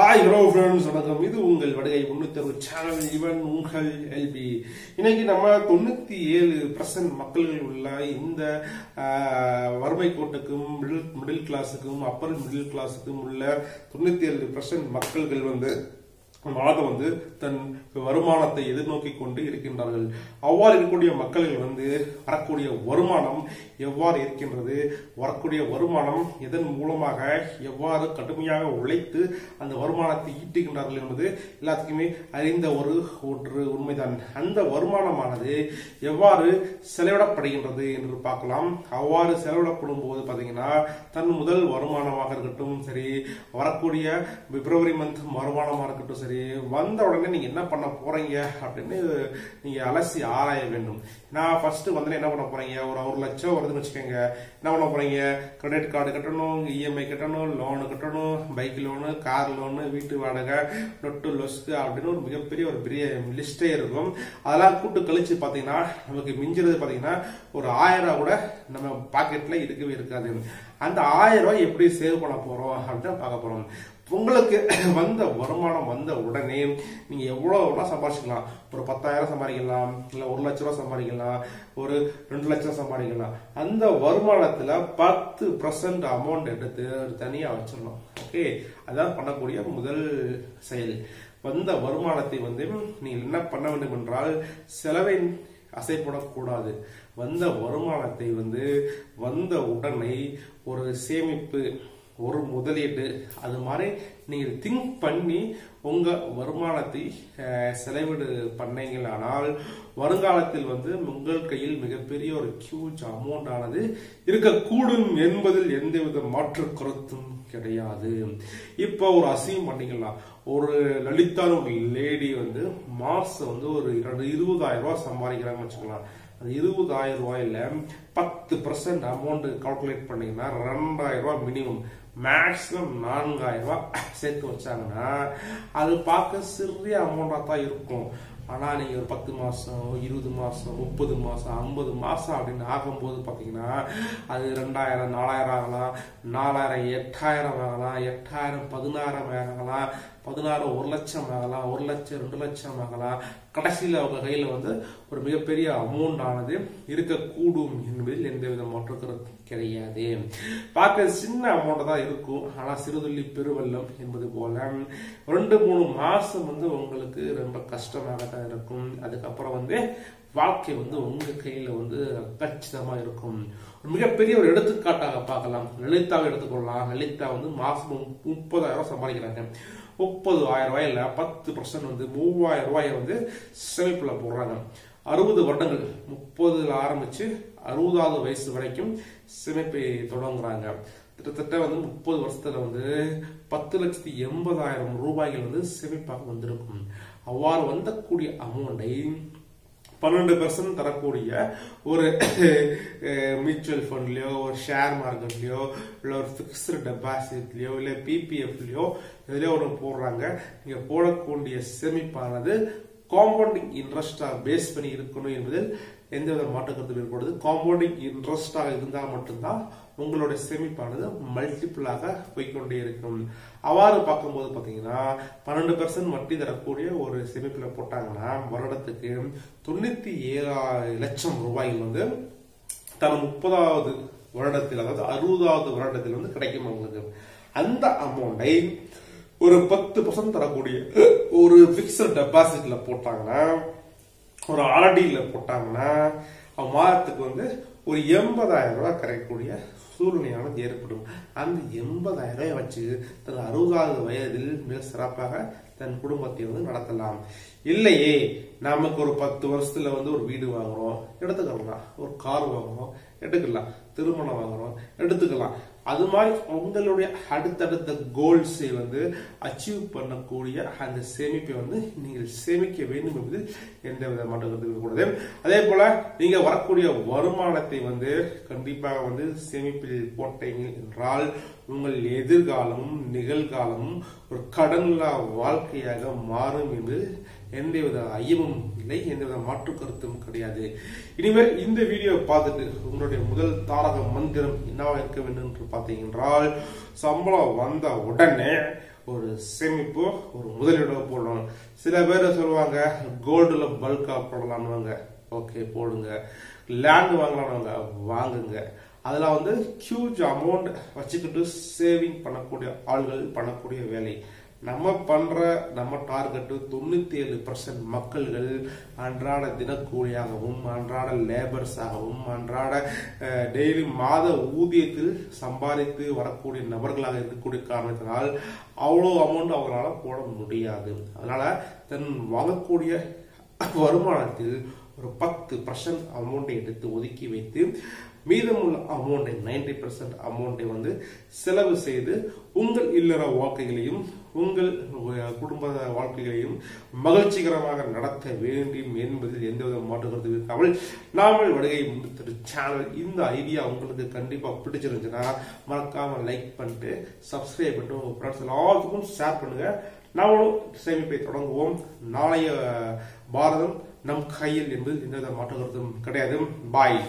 Hi hello friends, வணக்கம். இது உங்கள் வடுகை 360 சேனல். இவன் உங்கள் எல்பி. இன்னைக்கு நம்ம 97% மக்கள் உள்ள இந்த வறுமை கோட்டுக்கும் மிடில் கிளாஸுக்கும் அப்பர் மிடில் கிளாஸுக்கும் உள்ள 97% மக்கள்கள் மாதம் தன் வருமானத்தை எதிர்நோக்கி கொண்டு இருக்கின்றார்கள். அவ்வாறு இருக்கக்கூடிய மக்கள் வரக்கூடிய வருமானம் எவ்வாறு இருக்கின்றது, வரக்கூடிய வருமானம் எதன் மூலமாக எவ்வாறு கடுமையாக உழைத்து அந்த வருமானத்தை ஈட்டுகின்றார்கள் என்பது எல்லாத்துக்குமே அறிந்த ஒன்று உண்மைதான். அந்த வருமானமானது எவ்வாறு செலவிடப்படுகின்றது என்று பார்க்கலாம். அவ்வாறு செலவிடப்படும் போது பாத்தீங்கன்னா, தன் முதல் வருமானமாக இருக்கட்டும் சரி, வரக்கூடிய பிப்ரவரி மந்த் வருமானமாக இருக்கட்டும் சரி, வந்த உடனே நீங்க என்ன பண்ண போறீங்க அப்படின்னு நீங்க அலசி ஆராய வேண்டும். நான் ஃபர்ஸ்ட் என்ன பண்ண போறீங்க, ஒரு 1 லட்சம் வருதுன்னு வச்சுக்கோங்க. என்ன பண்ண போறீங்க, கிரெடிட் கார்டு கட்டணும், இஎம்ஐ கட்டணும், லோனு கட்டணும், பைக் லோனு, கார் லோனு, வீட்டு வாடகை, லொட்டு லொஸ்கு அப்படின்னு ஒரு பெரிய லிஸ்டே இருக்கும். அதெல்லாம் கூட்டு கழிச்சு பாத்தீங்கன்னா நமக்கு மிஞ்சிறது பாத்தீங்கன்னா ஒரு 1000 ரூபாய் கூட நம்ம பாக்கெட்ல இருக்கவே இருக்காது. அந்த 1000 ரூபாய் எப்படி சேவ் பண்ண போறோம் அப்படின்னு பார்க்க போறோம். உங்களுக்கு வந்த வருமானம் வந்த உடனே நீங்க எவ்வளவு சம்பாதிச்சுக்கலாம். ஒரு 10,000 சம்பாதிக்கலாம், இல்ல 1 லட்சம் ரூபாய் சம்பாதிக்கலாம், ஒரு 2 லட்சம் சம்பாதிக்கலாம். அந்த வருமானத்துல 10% அமௌண்ட் எடுத்து தனியா வச்சிடணும். ஓகே, அதான் பண்ணக்கூடிய முதல் செயல். வந்த வருமானத்தை நீங்க என்ன பண்ண வேண்டும் என்றால், செலவை அசைப்படக்கூடாது. வந்த வருமானத்தை வந்த உடனே ஒரு சேமிப்பு, ஒரு முதலீடு, அது மாதிரி நீங்க திங்க் பண்ணி உங்க வருமானத்தை செலவிடு பண்ணீங்களானால் வருங்காலத்தில் உங்கள் கையில் மிகப்பெரிய ஒரு ஹியூஜ் அமௌண்ட் ஆனது இருக்கக்கூடும் என்பதில் எந்தவித மாற்று கருத்தும் கிடையாது. இப்ப ஒரு அசீம் பண்ணிக்கலாம். ஒரு லலிதான ஒரு லேடி மாசம் ஒரு 20,000 ரூபாய் சம்பாதிக்கிறாங்கன்னு வச்சுக்கலாம். அந்த 20,000 ரூபாயில 10% அமௌண்ட் கால்குலேட் பண்ணீங்கன்னா 2,000 ரூபாய் மினிமம், மேக்சிமம் 4,000 ரூபாய் சேர்த்து வச்சாங்கன்னா அது பார்க்க சிறிய அமௌண்டா தான் இருக்கும். ஆனா நீங்க ஒரு 10 மாசம், 20 மாசம், 30 மாசம், 50 மாசம் அப்படின்னு ஆகும்போது பாத்தீங்கன்னா அது 2,000, 4,000 ஆகலாம், 4,000, 8,000 ஆகலாம், 8,000, 16,000 ஆகலாம், 16 1 லட்சம் ஆகலாம், 1 லட்சம் 2 லட்சம் ஆகலாம். கடைசியில் அவங்க கையில ஒரு மிகப்பெரிய அமௌண்ட் ஆனது இருக்கக்கூடும் என்பதில் எந்தவித மாற்று கருத்து கிடையாது. பார்க்க சின்ன அமௌண்ட் தான் இருக்கும், ஆனா சிறுதுள்ளி பெருவெள்ளம் என்பது போல 2-3 மாசம் உங்களுக்கு ரொம்ப கஷ்டமாக தான் இருக்கும். அதுக்கப்புறம் வாழ்க்கை உங்க கையில கச்சிதமா இருக்கும். மிகப்பெரிய ஒரு எடுத்துக்காட்டாக பார்க்கலாம். லலிதாவை எடுத்துக்கொள்ளலாம். லலிதா மாசம் 30,000 சம்பாதிக்கிறாங்க. 30,000 ரூபாயில 10% 3,000 ரூபாயை சேமிப்புல போடுறாங்க. 60 வருடங்கள், 30 ஆரம்பிச்சு 60வது வயசு வரைக்கும் சேமிப்பை தொடங்குறாங்க. கிட்டத்தட்ட 30 வருஷத்துல 10,80,000 ரூபாய்கள் சேமிப்பாக வந்திருக்கும். அவ்வாறு வந்தக்கூடிய அமௌண்டை 12% தரக்கூடிய ஒரு மியூச்சுவல் ஃபண்ட்லயோ, ஒரு ஷேர் மார்க்கெட்லயோ, இல்ல ஒரு பிக்ஸ்டு டெபாசிட்லயோ, இல்ல பிபிஎஃப்லயோ இதுலயோ ஒன்று போடுறாங்க. நீங்க போடக்கூடிய சேமிப்பானது காம்பவுண்டிங் இன்ட்ரெஸ்டா பேஸ் பண்ணி இருக்கணும் என்பதில் எந்தவித மாற்று கருத்து ஏற்படுது. காம்பவுண்டிங் இன்ட்ரெஸ்டாக இருந்தால் மட்டும்தான் உங்களுடைய சேமிப்பானது மல்டிபிளாக போய்கொண்டே இருக்கும். அவ்வாறு பார்க்கும்போது பாத்தீங்கன்னா 12% வட்டி தரக்கூடிய ஒரு சேமிப்புல போட்டாங்கன்னா வருடத்துக்கு 97 லட்சம் ரூபாய்கள் தன் 30வது வருடத்தில், அதாவது 60வது வருடத்தில் கிடைக்கும் அவங்களுக்கு. அந்த அமௌண்டை ஒரு 10% தரக்கூடிய ஒரு பிக்ஸ்டு டெபாசிட்ல போட்டாங்கன்னா, ஒரு ஆர்டில போட்டாங்கன்னா மாதத்துக்கு ஒரு 80,000 ரூபாய் கிடைக்கக்கூடிய சூழ்நிலையானது ஏற்படும். அந்த 80,000 ரூபாய் வச்சு தன் 60வது வயதில் மிக சிறப்பாக தன் குடும்பத்தை நடத்தலாம். இல்லையே, நமக்கு ஒரு 10 வருஷத்துல ஒரு வீடு வாங்குறோம் எடுத்துக்கலாம், ஒரு கார் வாங்குறோம் எடுத்துக்கலாம், திருமணம் வாங்குறோம் எடுத்துக்கலாம். அது மாதிரி உங்களுடைய அடுத்தடுத்த கோல்ஸை அச்சீவ் பண்ணக்கூடிய அந்த சேமிப்பை நீங்கள் சேமிக்க வேண்டும் என்பது எந்த வித மாற்றத்துக்கு கூடாது. அதே போல நீங்க வரக்கூடிய வருமானத்தை கண்டிப்பாக சேமிப்பில் போட்டீங்க என்றால் உங்கள் எதிர்காலமும் நிகழ்காலமும் ஒரு கடன்லா வாழ்க்கையாக மாறும் என்று எந்தவித ஐயமும் இல்லை, எந்தவித மாற்று கருத்தும் கிடையாது. இனிமேல் இந்த வீடியோ பார்த்துட்டு உங்களுடைய முதல் தாரக மந்திரம் என்னவா இருக்க வேண்டும் என்று பார்த்தீங்கன்றால், சம்பளம் வந்த உடனே ஒரு சேமிப்பு ஒரு முதலீடோ போடணும். சில பேர் சொல்லுவாங்க கோல்டுல பல்கா போடலான்னு. ஓகே, போடுங்க. லேண்ட் வாங்கலாம்னு வாங்குங்க. அதெல்லாம் வந்து ஹியூஜ் அமௌண்ட் வச்சுக்கிட்டு சேவிங் பண்ணக்கூடிய ஆள்கள் பண்ணக்கூடிய வேலை. நம்ம டார்கெட் 97% மக்கள்கள் அன்றாட தினக்கூலியாகவும் அன்றாட லேபர்ஸாகவும் அன்றாட டெய்லி மாத ஊதியத்தில் சம்பாதித்து வரக்கூடிய நபர்களாக இருக்கக்கூடிய காரணத்தினால் அவ்வளோ அமௌண்ட் அவங்களால போட முடியாது. அதனால தன் வாங்கக்கூடிய வருமானத்தில் ஒரு 10% அமௌண்டை எடுத்து ஒதுக்கி வைத்து மீதமுள்ள அமௌண்டை 90% அமௌண்டை வந்து செலவு செய்து உங்கள் இல்லற வாழ்க்கைகளையும் உங்கள் குடும்ப வாழ்க்கைகளையும் மகிழ்ச்சிகரமாக நடத்த வேண்டும் என்பதில் எந்தவித மாற்று கருத்து இருக்காமல் நாமல் வருகை முன்னிட்டு சேனல் இந்த ஐடியா உங்களுக்கு கண்டிப்பா பிடிச்சிருந்துச்சுன்னா மறக்காம லைக் பண்ணிட்டு சப்ஸ்கிரைப் பண்ணிட்டு உங்க ஃப்ரெண்ட்ஸ் எல்லாத்துக்கும் ஷேர் பண்ணுங்க. நாமளும் சேமிப்பை தொடங்குவோம். நாளைய பாரதம் நம் கையில் என்பது எந்தவித மாற்று கருத்தும் கிடையாது. பாய்.